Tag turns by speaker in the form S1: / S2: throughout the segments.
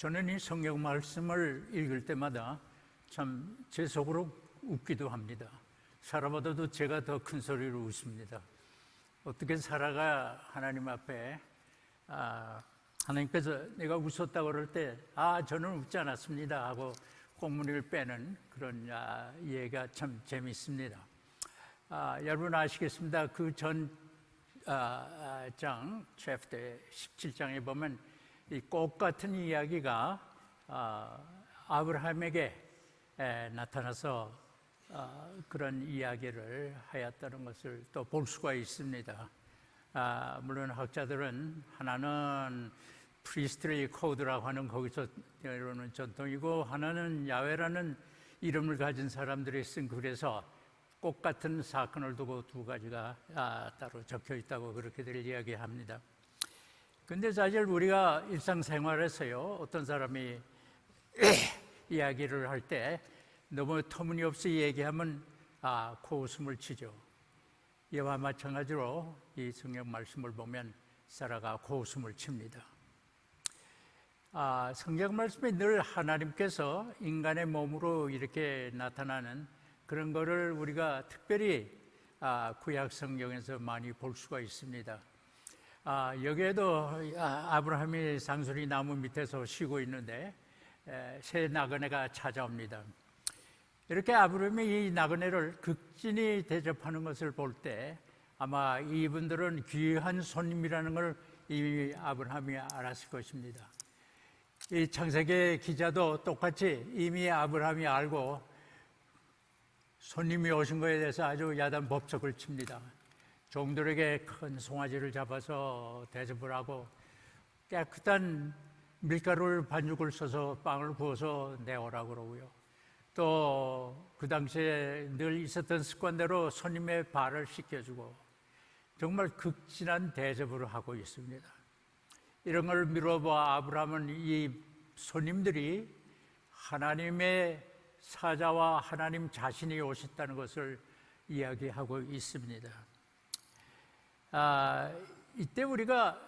S1: 저는 이 성경 말씀을 읽을 때마다 참 제 속으로 웃기도 합니다. 사라보다도 제가 더 큰 소리로 웃습니다. 어떻게 사라가 하나님 앞에 하나님께서 내가 웃었다고 그럴 때 저는 웃지 않았습니다 하고 꽁무니를 빼는 그런 예가 참 재미있습니다. 여러분 아시겠습니다. 그 전 장 챕터 17장에 보면 이 꽃 같은 이야기가 아브라함에게 나타나서 그런 이야기를 하였다는 것을 또 볼 수가 있습니다. 물론 학자들은 하나는 프리스트리 코드라고 하는 거기서 내려오는 전통이고 하나는 야훼라는 이름을 가진 사람들이 쓴 글에서 꽃 같은 사건을 두고 두 가지가 따로 적혀 있다고 그렇게들 이야기합니다. 근데 사실 우리가 일상생활에서요, 어떤 사람이 이야기를 할 때 너무 터무니없이 얘기하면 코웃음을 치죠. 이와 마찬가지로 이 성경 말씀을 보면 사라가 코웃음을 칩니다. 성경 말씀에 늘 하나님께서 인간의 몸으로 이렇게 나타나는 그런 거를 우리가 특별히 구약 성경에서 많이 볼 수가 있습니다. 여기에도 아브라함이 상수리 나무 밑에서 쉬고 있는데 새 나그네가 찾아옵니다. 이렇게 아브라함이 이 나그네를 극진히 대접하는 것을 볼 때 아마 이분들은 귀한 손님이라는 걸 이미 아브라함이 알았을 것입니다. 이 창세기 기자도 똑같이 이미 아브라함이 알고 손님이 오신 것에 대해서 아주 야단 법석을 칩니다. 종들에게 큰 송아지를 잡아서 대접을 하고 깨끗한 밀가루를 반죽을 써서 빵을 구워서 내오라고 그러고요. 또 그 당시에 늘 있었던 습관대로 손님의 발을 씻겨주고 정말 극진한 대접을 하고 있습니다. 이런 걸 미뤄봐 아브라함은 이 손님들이 하나님의 사자와 하나님 자신이 오셨다는 것을 이야기하고 있습니다. 이때 우리가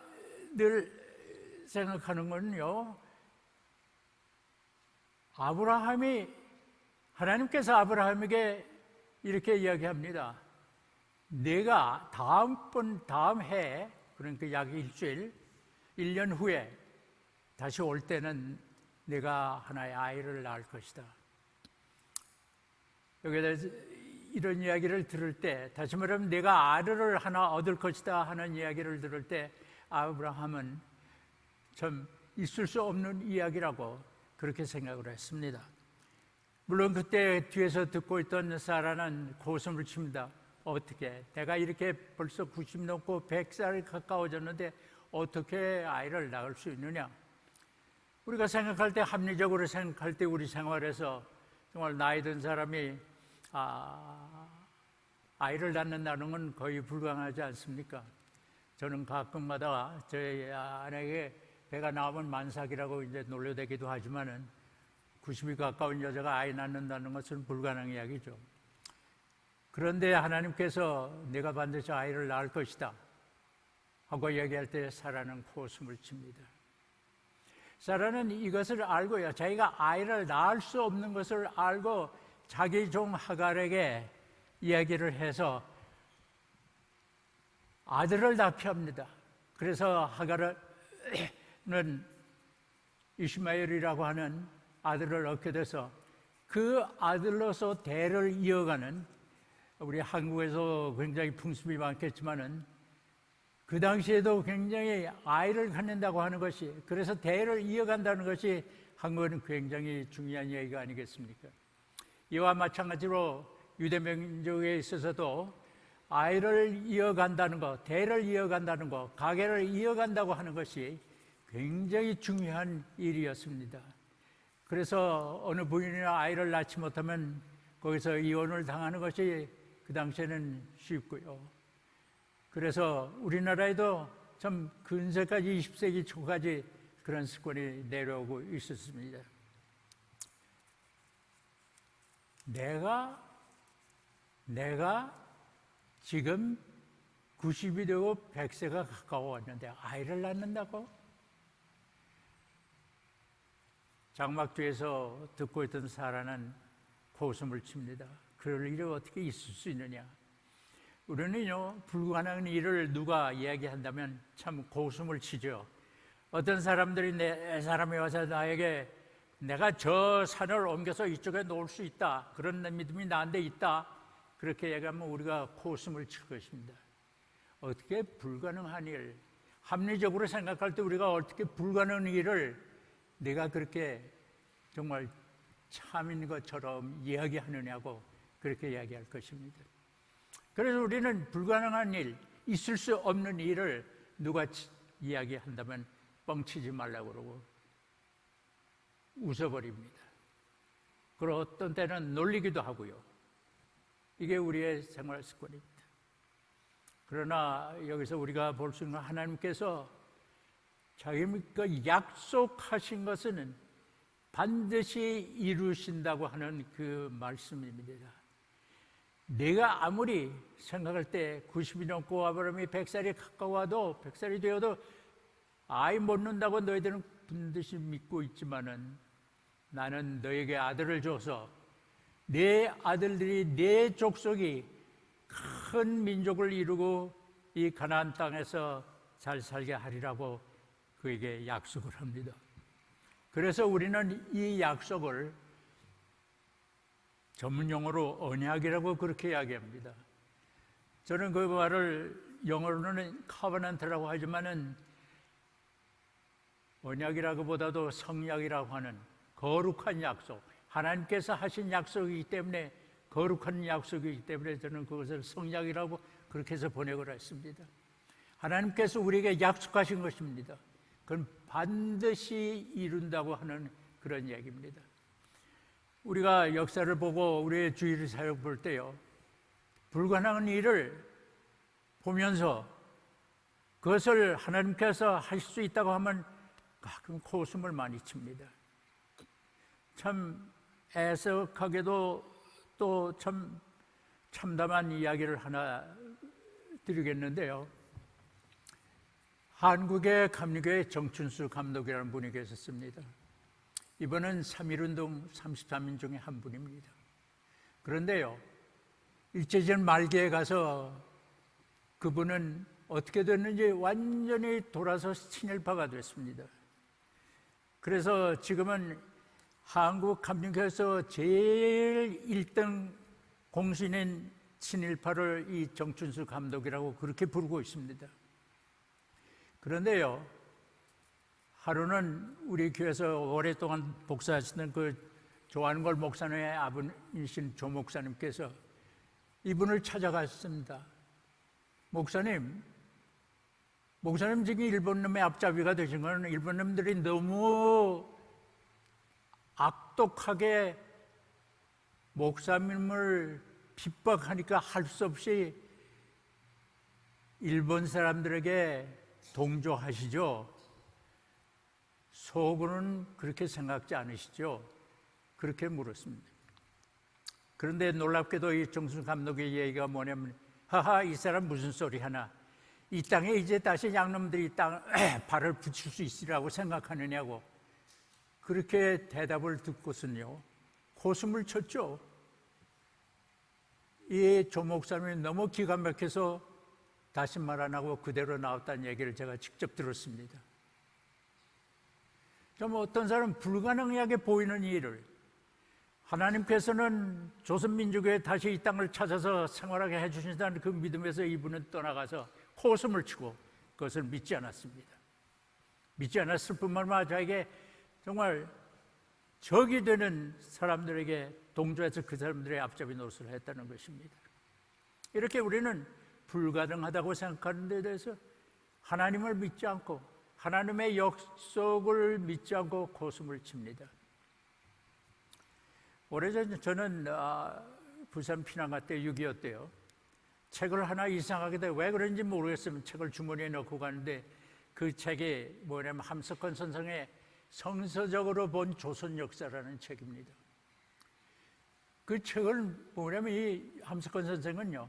S1: 늘 생각하는 건요, 하나님께서 아브라함에게 이렇게 이야기합니다. 내가 다음 해, 그러니까 약 일주일, 1년 후에 다시 올 때는 내가 하나의 아이를 낳을 것이다. 여기에 대해서 이런 이야기를 들을 때, 다시 말하면 내가 아들을 하나 얻을 것이다 하는 이야기를 들을 때 아브라함은 참 있을 수 없는 이야기라고 그렇게 생각을 했습니다. 물론 그때 뒤에서 듣고 있던 사라는 고숨을 칩니다. 어떻게? 내가 이렇게 벌써 90 넘고 100살 가까워졌는데 어떻게 아이를 낳을 수 있느냐? 우리가 생각할 때, 합리적으로 생각할 때 우리 생활에서 정말 나이 든 사람이 아이를 낳는다는 건 거의 불가능하지 않습니까? 저는 가끔마다 저희 아내에게 배가 나오면 만삭이라고 이제 놀려대기도 하지만은 90이 가까운 여자가 아이 낳는다는 것은 불가능한 이야기죠. 그런데 하나님께서 내가 반드시 아이를 낳을 것이다 하고 얘기할 때 사라는 코웃음을 칩니다. 사라는 이것을 알고요, 자기가 아이를 낳을 수 없는 것을 알고 자기 종 하갈에게 이야기를 해서 아들을 낳게 합니다. 그래서 하갈은 이스마엘이라고 하는 아들을 얻게 돼서 그 아들로서 대를 이어가는, 우리 한국에서 굉장히 풍습이 많겠지만은 그 당시에도 굉장히 아이를 갖는다고 하는 것이, 그래서 대를 이어간다는 것이 한국은 굉장히 중요한 얘기가 아니겠습니까? 이와 마찬가지로 유대민족에 있어서도 아이를 이어간다는 것, 대를 이어간다는 것, 가계를 이어간다고 하는 것이 굉장히 중요한 일이었습니다. 그래서 어느 부인이나 아이를 낳지 못하면 거기서 이혼을 당하는 것이 그 당시에는 쉽고요. 그래서 우리나라에도 참 근세까지 20세기 초까지 그런 습관이 내려오고 있었습니다. 내가 지금 90이 되고 100세가 가까워 왔는데 아이를 낳는다고? 장막 뒤에서 듣고 있던 사라는 고숨을 칩니다. 그럴 일이 어떻게 있을 수 있느냐. 우리는요, 불가능한 일을 누가 이야기한다면 참 고숨을 치죠. 어떤 사람들이 내 사람이 와서 나에게 내가 저 산을 옮겨서 이쪽에 놓을 수 있다, 그런 믿음이 나한테 있다, 그렇게 얘기하면 우리가 고숨을 칠 것입니다. 어떻게 불가능한 일, 합리적으로 생각할 때 우리가 어떻게 불가능한 일을 내가 그렇게 정말 참인 것처럼 이야기하느냐고 그렇게 이야기할 것입니다. 그래서 우리는 불가능한 일, 있을 수 없는 일을 누가 이야기한다면 뻥치지 말라고 그러고 웃어버립니다. 그리고 어떤 때는 놀리기도 하고요. 이게 우리의 생활 습관입니다. 그러나 여기서 우리가 볼 수 있는 하나님께서 자기가 약속하신 것은 반드시 이루신다고 하는 그 말씀입니다. 내가 아무리 생각할 때 90이 넘고 아브라함이 100살이 가까워도 100살이 되어도 아이 못 낳는다고 너희들은 반드시 믿고 있지만은 나는 너에게 아들을 줘서 내 아들들이 내 족속이 큰 민족을 이루고 이 가나안 땅에서 잘 살게 하리라고 그에게 약속을 합니다. 그래서 우리는 이 약속을 전문 용어로 언약이라고 그렇게 이야기합니다. 저는 그 말을 영어로는 커버넌트라고 하지만은 언약이라고보다도 성약이라고 하는 거룩한 약속, 하나님께서 하신 약속이기 때문에 거룩한 약속이기 때문에 저는 그것을 성약이라고 그렇게 해서 번역을 했습니다. 하나님께서 우리에게 약속하신 것입니다. 그건 반드시 이룬다고 하는 그런 얘기입니다. 우리가 역사를 보고 우리의 주의를 살펴볼 때요, 불가능한 일을 보면서 그것을 하나님께서 하실 수 있다고 하면 가끔 코웃음을 많이 칩니다. 참 애석하게도 또 참 참담한 이야기를 하나 드리겠는데요. 한국의 감리교회 정춘수 감독이라는 분이 계셨습니다. 이번은 3.1운동 33인 중에 한 분입니다. 그런데요, 일제전 말기에 가서 그분은 어떻게 됐는지 완전히 돌아서 친일파가 됐습니다. 그래서 지금은 한국 감리교회에서 제일 1등 공신인 친일파를 이 정춘수 감독이라고 그렇게 부르고 있습니다. 그런데요, 하루는 우리 교회에서 오랫동안 복사하시는 그 조한걸 목사님의 아버님이신 조 목사님께서 이분을 찾아갔습니다. 목사님 지금 일본 놈의 앞잡이가 되신 건 일본 놈들이 너무 악독하게 목사님을 핍박하니까 할 수 없이 일본 사람들에게 동조하시죠? 속으로는 그렇게 생각지 않으시죠? 그렇게 물었습니다. 그런데 놀랍게도 이 정순 감독의 얘기가 뭐냐면, 하하, 이 사람 무슨 소리 하나, 이 땅에 이제 다시 양놈들이 발을 붙일 수 있으리라고 생각하느냐고 그렇게 대답을 듣고선요, 고숨을 쳤죠. 이 조 목사님이 너무 기가 막혀서 다시 말 안 하고 그대로 나왔다는 얘기를 제가 직접 들었습니다. 좀 어떤 사람은 불가능하게 보이는 일을 하나님께서는 조선민족에 다시 이 땅을 찾아서 생활하게 해주신다는 그 믿음에서 이분은 떠나가서 코웃음을 치고 그것을 믿지 않았습니다. 믿지 않았을 뿐만 아니라 자기에게 정말 적이 되는 사람들에게 동조해서 그 사람들의 앞잡이 노릇을 했다는 것입니다. 이렇게 우리는 불가능하다고 생각하는 데 대해서 하나님을 믿지 않고 하나님의 약속을 믿지 않고 코웃음을 칩니다. 오래전에 저는 부산 피난가 때 6.25 때요, 책을 하나 이상하게 돼 왜 그런지 모르겠으면 책을 주머니에 넣고 가는데 그 책이 뭐냐면 함석헌 선생의 성서적으로 본 조선 역사라는 책입니다. 그 책을 뭐냐면 이 함석헌 선생은요,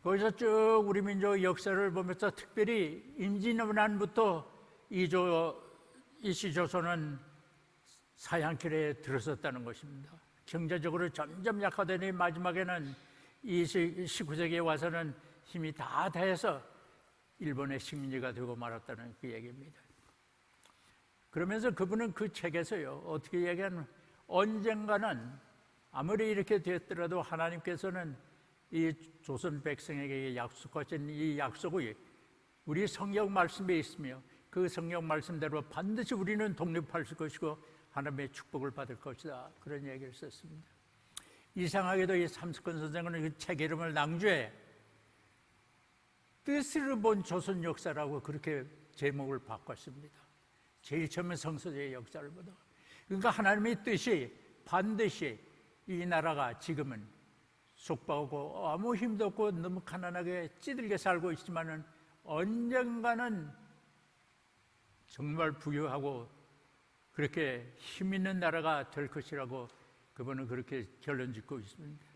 S1: 거기서 쭉 우리 민족 역사를 보면서 특별히 임진왜란부터 이시조선은 사양길에 들어섰다는 것입니다. 경제적으로 점점 약화되니 마지막에는 이 19세기에 와서는 힘이 다 다해서 일본의 식민지가 되고 말았다는 그 얘기입니다. 그러면서 그분은 그 책에서요, 어떻게 얘기하면 언젠가는 아무리 이렇게 됐더라도 하나님께서는 이 조선 백성에게 약속하신 이 약속이 우리 성경 말씀에 있으며 그 성경 말씀대로 반드시 우리는 독립할 것이고 하나님의 축복을 받을 것이다, 그런 얘기를 썼습니다. 이상하게도 이 삼석권 선생은 그 책 이름을 낭주에 뜻을 본 조선 역사라고 그렇게 제목을 바꿨습니다. 제일 처음에 성서의 역사를 보다. 그러니까 하나님의 뜻이 반드시 이 나라가 지금은 속박하고 아무 힘도 없고 너무 가난하게 찌들게 살고 있지만은 언젠가는 정말 부유하고 그렇게 힘 있는 나라가 될 것이라고 그분은 그렇게 결론 짓고 있습니다.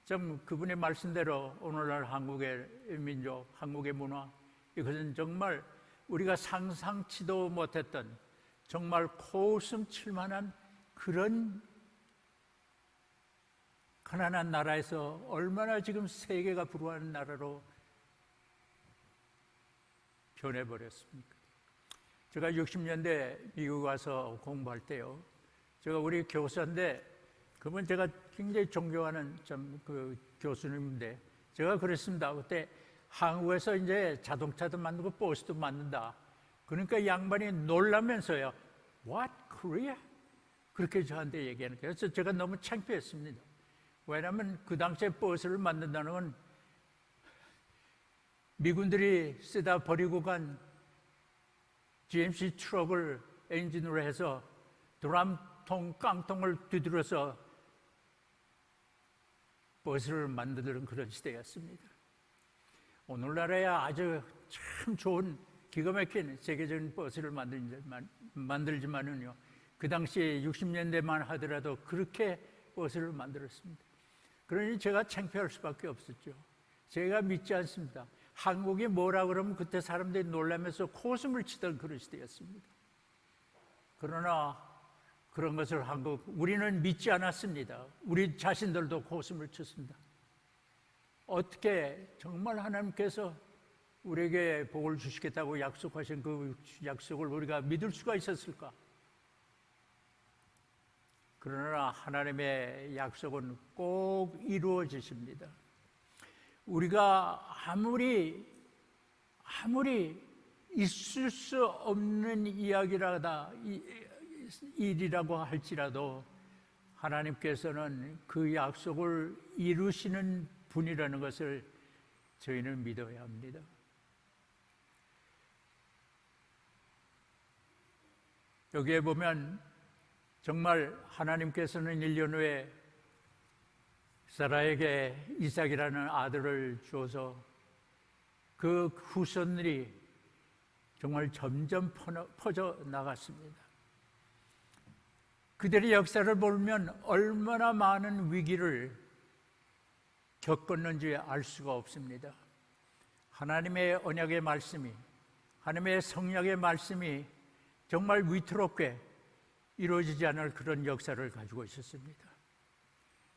S1: 참 그분의 말씀대로 오늘날 한국의 민족, 한국의 문화, 이것은 정말 우리가 상상치도 못했던 정말 코웃음 칠만한 그런 가난한 나라에서 얼마나 지금 세계가 부러워하는 나라로 변해버렸습니까? 제가 60년대 미국 와서 공부할 때요, 제가 우리 교수인데 그분 제가 굉장히 존경하는 그 교수님인데 제가 그랬습니다. 그때 한국에서 이제 자동차도 만들고 버스도 만든다. 그러니까 양반이 놀라면서요, What, Korea? 그렇게 저한테 얘기하는 거예요. 그래서 제가 너무 창피했습니다. 왜냐하면 그 당시에 버스를 만든다는 건 미군들이 쓰다 버리고 간 GMC 트럭을 엔진으로 해서 드럼통, 깡통을 두드려서 버스를 만드는 그런 시대였습니다. 오늘날에야 아주 참 좋은 기가 막힌 세계적인 버스를 만들지만은요, 그 당시에 60년대만 하더라도 그렇게 버스를 만들었습니다. 그러니 제가 창피할 수밖에 없었죠. 제가 믿지 않습니다. 한국이 뭐라 그러면 그때 사람들이 놀라면서 코웃음을 치던 그런 시대였습니다. 그러나 그런 것을 우리는 믿지 않았습니다. 우리 자신들도 코웃음을 쳤습니다. 어떻게 정말 하나님께서 우리에게 복을 주시겠다고 약속하신 그 약속을 우리가 믿을 수가 있었을까? 그러나 하나님의 약속은 꼭 이루어지십니다. 우리가 아무리 있을 수 없는 일이라고 할지라도 하나님께서는 그 약속을 이루시는 분이라는 것을 저희는 믿어야 합니다. 여기에 보면 정말 하나님께서는 1년 후에 사라에게 이삭이라는 아들을 주어서 그 후손들이 정말 점점 퍼져 나갔습니다. 그들의 역사를 보면 얼마나 많은 위기를 겪었는지 알 수가 없습니다. 하나님의 언약의 말씀이, 하나님의 성령의 말씀이 정말 위태롭게 이루어지지 않을 그런 역사를 가지고 있었습니다.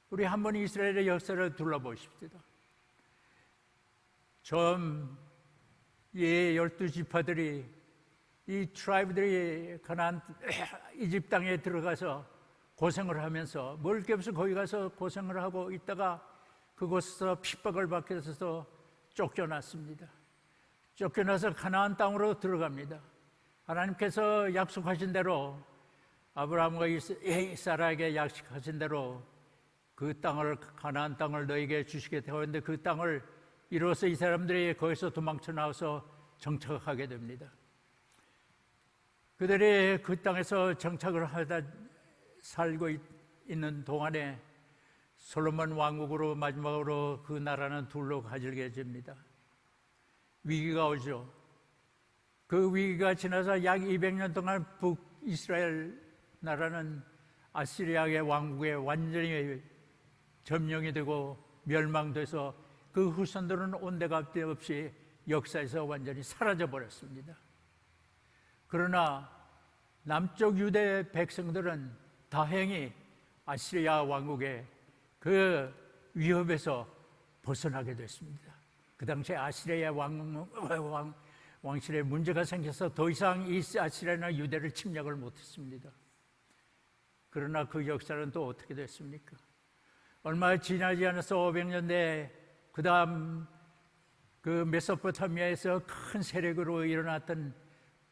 S1: 우리 한번 이스라엘의 역사를 둘러보십시다. 처음 이 12지파들이, 이 트라이브들이 가나안 이집 땅에 들어가서 고생을 하면서 멀게 없어 거기 가서 고생을 하고 있다가 그곳에서 핍박을 받게 돼서 쫓겨났습니다. 쫓겨나서 가나안 땅으로 들어갑니다. 하나님께서 약속하신 대로 아브라함과 사라에게 약속하신 대로 그 땅을, 가나안 땅을 너에게 주시게 되었는데 그 땅을 이로써 이 사람들이 거기서 도망쳐 나와서 정착하게 됩니다. 그들이 그 땅에서 정착을 하다 살고 있는 동안에 솔로몬 왕국으로 마지막으로 그 나라는 둘로 가질게 됩니다. 위기가 오죠. 그 위기가 지나서 약 200년 동안 북이스라엘 나라는 아시리아의 왕국에 완전히 점령이 되고 멸망돼서 그 후손들은 온데간데 없이 역사에서 완전히 사라져 버렸습니다. 그러나 남쪽 유대 백성들은 다행히 아시리아 왕국의 그 위협에서 벗어나게 됐습니다. 그 당시에 아시리아 왕실에 문제가 생겨서 더 이상 이 아시리아나 유대를 침략을 못했습니다. 그러나 그 역사는 또 어떻게 됐습니까? 얼마 지나지 않아서 500년 내에 그 다음 그 메소포타미아에서 큰 세력으로 일어났던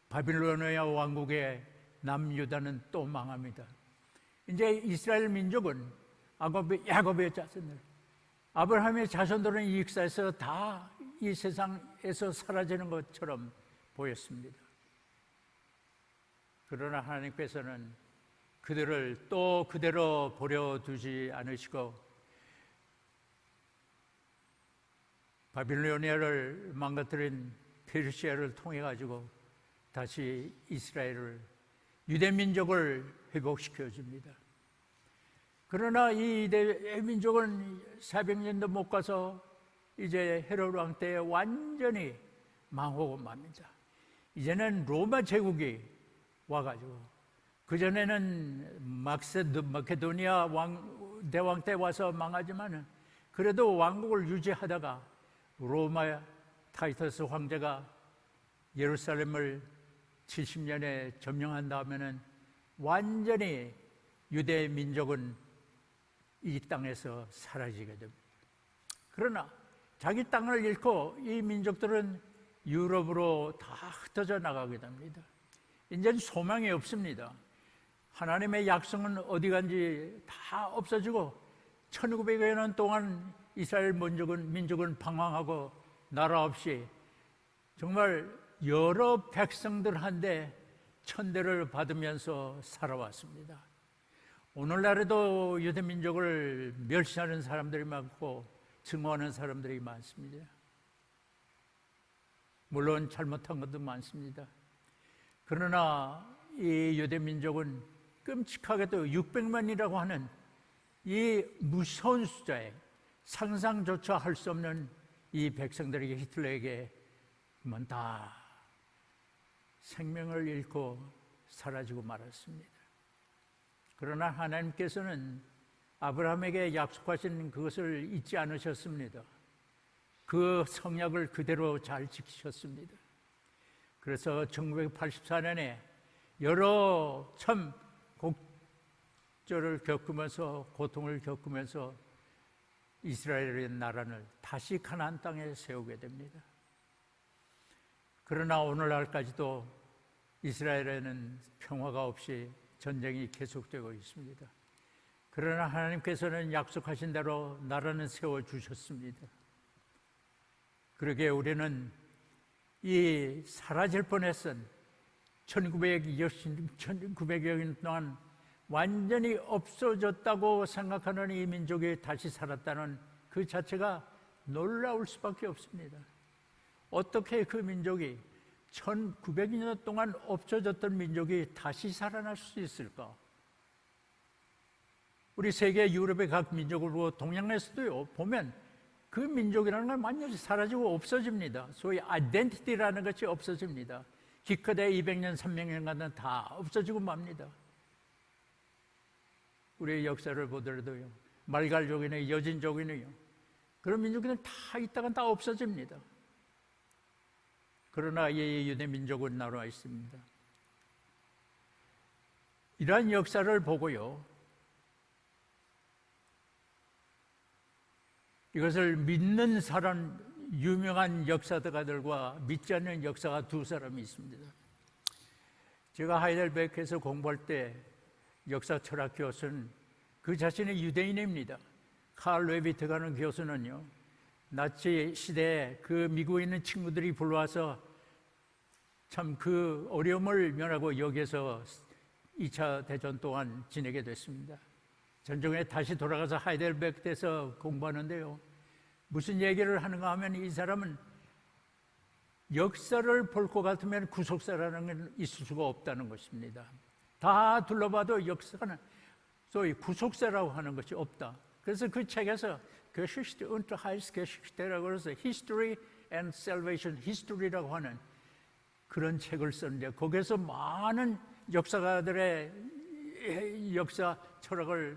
S1: 바빌로니아 왕국의 남유다는 또 망합니다. 이제 이스라엘 민족은 야곱의 자손들, 아브라함의 자손들은 이 역사에서 다 이 세상에서 사라지는 것처럼 보였습니다. 그러나 하나님께서는 그들을 또 그대로 버려두지 않으시고 바빌로니아를 망가뜨린 페르시아를 통해 가지고 다시 이스라엘을, 유대 민족을 회복시켜 줍니다. 그러나 이 유대 민족은 400년도 못 가서 이제 헤롯 왕 때 완전히 망하고 맙니다. 이제는 로마 제국이 와가지고, 그전에는 마케도니아 대왕 때 와서 망하지만 그래도 왕국을 유지하다가 로마 타이터스 황제가 예루살렘을 70년에 점령한 다음에는 완전히 유대 민족은 이 땅에서 사라지게 됩니다. 그러나 자기 땅을 잃고 이 민족들은 유럽으로 다 흩어져 나가게 됩니다. 이제는 소망이 없습니다. 하나님의 약속은 어디 간지 다 없어지고 1900여 년 동안 이스라엘 민족은 방황하고 나라 없이 정말 여러 백성들한테 천대를 받으면서 살아왔습니다. 오늘날에도 유대 민족을 멸시하는 사람들이 많고 증오하는 사람들이 많습니다. 물론 잘못한 것도 많습니다. 그러나 이 유대 민족은 끔찍하게도 600만이라고 하는 이 무서운 숫자에 상상조차 할 수 없는 이 백성들에게, 히틀러에게 다 생명을 잃고 사라지고 말았습니다. 그러나 하나님께서는 아브라함에게 약속하신 그것을 잊지 않으셨습니다. 그 성약을 그대로 잘 지키셨습니다. 그래서 1984년에 여러 참 곡절을 겪으면서, 고통을 겪으면서 이스라엘의 나라를 다시 가나안 땅에 세우게 됩니다. 그러나 오늘날까지도 이스라엘에는 평화가 없이 전쟁이 계속되고 있습니다. 그러나 하나님께서는 약속하신 대로 나라는 세워주셨습니다. 그러기에 우리는 이 사라질 뻔했던 1900여 년 동안 완전히 없어졌다고 생각하는 이 민족이 다시 살았다는 그 자체가 놀라울 수밖에 없습니다. 어떻게 그 민족이 1900년 동안 없어졌던 민족이 다시 살아날 수 있을까? 우리 세계 유럽의 각 민족으로 동양에서도요, 보면 그 민족이라는 건 완전히 사라지고 없어집니다. 소위 아이덴티티라는 것이 없어집니다. 기껏해 200년, 300년간은 다 없어지고 맙니다. 우리의 역사를 보더라도요, 말갈족이나 여진족이네요, 그런 민족들은 다 있다가 다 없어집니다. 그러나 이 유대 민족은 남아 있습니다. 이러한 역사를 보고요, 이것을 믿는 사람, 유명한 역사가들과 믿지 않는 역사가 두 사람이 있습니다. 제가 하이델베르크에서 공부할 때 역사 철학 교수는 그 자신이 유대인입니다. 칼 레비트라는 교수는요, 나치 시대에 그 미국에 있는 친구들이 불러와서 참 그 어려움을 면하고 여기에서 2차 대전 동안 지내게 됐습니다. 전쟁에 다시 돌아가서 하이델베르크에서 공부하는데요, 무슨 얘기를 하는가 하면 이 사람은 역사를 볼 것 같으면 구속사라는 건 있을 수가 없다는 것입니다. 다 둘러봐도 역사는 소위 구속사라고 하는 것이 없다. 그래서 그 책에서 Geschichte und Heilsgeschichtera고 그래서 History and Salvation History라고 하는 그런 책을 썼는데, 거기에서 많은 역사가들의 역사 철학을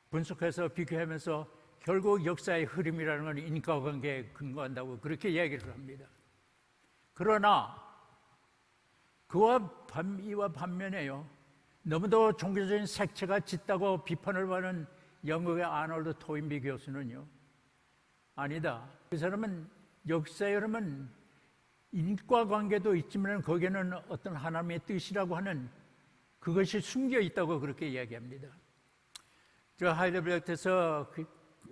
S1: 분석해서 비교하면서 결국 역사의 흐름이라는 건 인과관계에 근거한다고 그렇게 이야기를 합니다. 그러나 이와 반면에요, 너무도 종교적인 색채가 짙다고 비판을 받는 영국의 아놀드 토인비 교수는요, 아니다, 그 사람은 역사의 흐름은 인과관계도 있지만 거기에는 어떤 하나님의 뜻이라고 하는 그것이 숨겨 있다고 그렇게 이야기합니다. 저 하이델베르크에서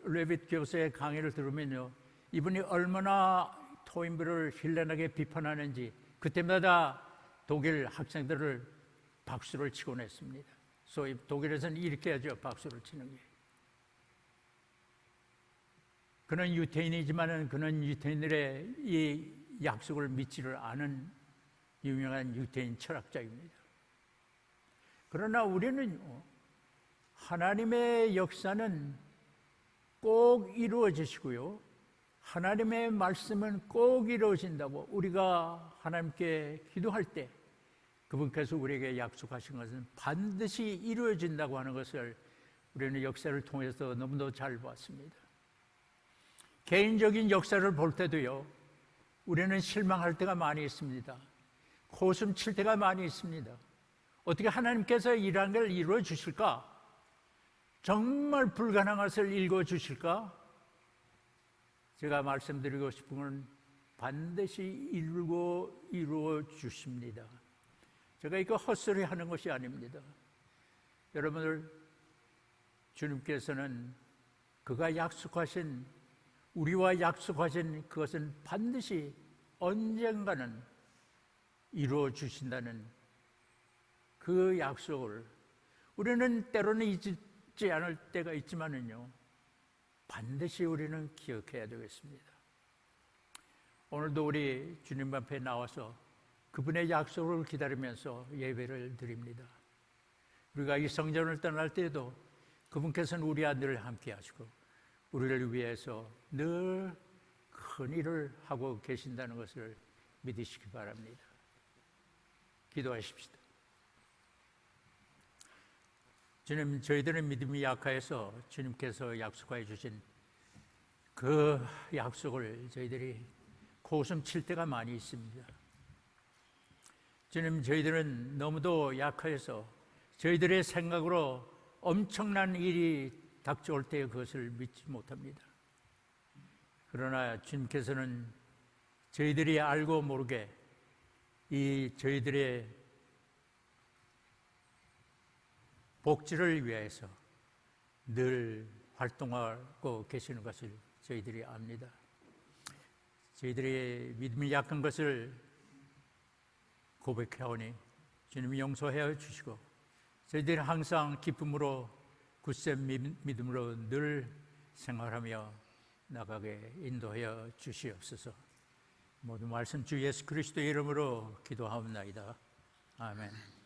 S1: 레빗 교수의 강의를 들으면요, 이분이 얼마나 토인비를 힐난하게 비판하는지 그때마다 독일 학생들을 박수를 치곤 했습니다. 소위 독일에서는 이렇게 하죠, 박수를 치는 게. 그는 유태인이지만 그는 유태인들의 이 약속을 믿지를 않은 유명한 유태인 철학자입니다. 그러나 우리는 하나님의 역사는 꼭 이루어지시고요, 하나님의 말씀은 꼭 이루어진다고 우리가 하나님께 기도할 때 그분께서 우리에게 약속하신 것은 반드시 이루어진다고 하는 것을 우리는 역사를 통해서 너무도 잘 봤습니다. 개인적인 역사를 볼 때도요, 우리는 실망할 때가 많이 있습니다. 코웃음 칠 때가 많이 있습니다. 어떻게 하나님께서 이러한 걸 이루어 주실까? 정말 불가능한 것을 이루어 주실까? 제가 말씀드리고 싶은 건 반드시 이루어 주십니다. 제가 이거 헛소리 하는 것이 아닙니다. 여러분들, 주님께서는 그가 약속하신, 우리와 약속하신 그것은 반드시 언젠가는 이루어 주신다는 그 약속을 우리는 때로는 잊지 않을 때가 있지만은요, 반드시 우리는 기억해야 되겠습니다. 오늘도 우리 주님 앞에 나와서 그분의 약속을 기다리면서 예배를 드립니다. 우리가 이 성전을 떠날 때에도 그분께서는 우리와 늘 함께 하시고 우리를 위해서 늘 큰 일을 하고 계신다는 것을 믿으시기 바랍니다. 기도하십시다. 주님, 저희들은 믿음이 약해서 주님께서 약속해 주신 그 약속을 저희들이 코웃음 칠 때가 많이 있습니다. 주님, 저희들은 너무도 약해서 저희들의 생각으로 엄청난 일이 닥쳐올 때 그것을 믿지 못합니다. 그러나 주님께서는 저희들이 알고 모르게 이 저희들의 복지를 위해서 늘 활동하고 계시는 것을 저희들이 압니다. 저희들의 믿음이 약한 것을 고백하오니 주님이 용서해 주시고 저희들이 항상 기쁨으로 굳센 믿음으로 늘 생활하며 나가게 인도하여 주시옵소서. 모든 말씀 주 예수 그리스도의 이름으로 기도하옵나이다. 아멘.